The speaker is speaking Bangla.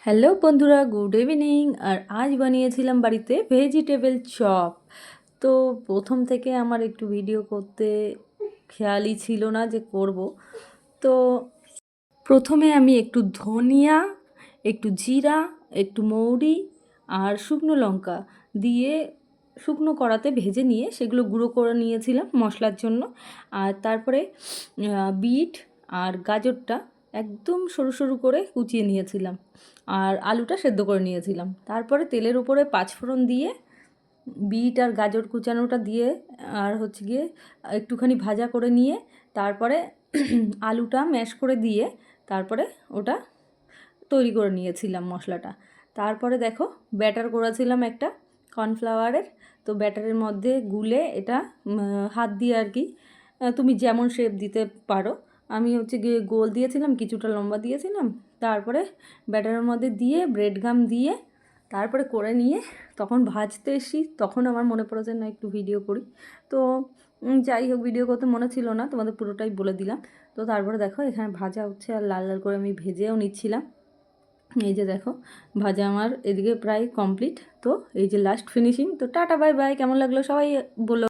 হ্যালো বন্ধুরা, গুড ইভিনিং। আর আজ বানিয়েছিলাম বাড়িতে ভেজিটেবল চপ। তো প্রথম থেকে আমার একটু ভিডিও করতে খেয়ালই ছিল না যে করব। তো প্রথমে আমি একটু ধনিয়া, একটু জিরা, একটু মৌরি আর শুকনো লঙ্কা দিয়ে শুকনো কড়াতে ভেজে নিয়ে সেগুলো গুঁড়ো করে নিয়েছিলাম মশলার জন্য। আর তারপরে বিট আর গাজরটা একদম সরু সরু করে কুচিয়ে নিয়েছিলাম, আর আলুটা সেদ্ধ করে নিয়েছিলাম। তারপরে তেলের উপরে পাঁচফোড়ন দিয়ে বিট আর গাজর কুচানোটা দিয়ে আর হচ্ছে গিয়ে একটুখানি ভাজা করে নিয়ে তারপরে আলুটা ম্যাশ করে দিয়ে তারপরে ওটা তৈরি করে নিয়েছিলাম মশলাটা। তারপরে দেখো ব্যাটার করেছিলাম একটা কর্নফ্লাওয়ারের। তো ব্যাটারের মধ্যে গুলে এটা হাত দিয়ে আর কি তুমি যেমন শেপ দিতে পারো। আমি হচ্ছে গিয়ে গোল দিয়েছিলাম, কিছুটা লম্বা দিয়েছিলাম। তারপরে ব্যাটারের মধ্যে দিয়ে ব্রেড গাম দিয়ে তারপরে করে নিয়ে তখন ভাজতে এসি, তখন আমার মনে পড়েছে না একটু ভিডিও করি। তো যাই হোক, ভিডিও করতে মনে ছিল না, তোমাদের পুরোটাই বলে দিলাম। তো তারপরে দেখো এখানে ভাজা হচ্ছে আর লাল লাল করে আমি ভেজেও নিচ্ছিলাম। এই যে দেখো ভাজা আমার এদিকে প্রায় কমপ্লিট। তো এই যে লাস্ট ফিনিশিং। তো টাটা বাই বাই, কেমন লাগলো সবাই বলো।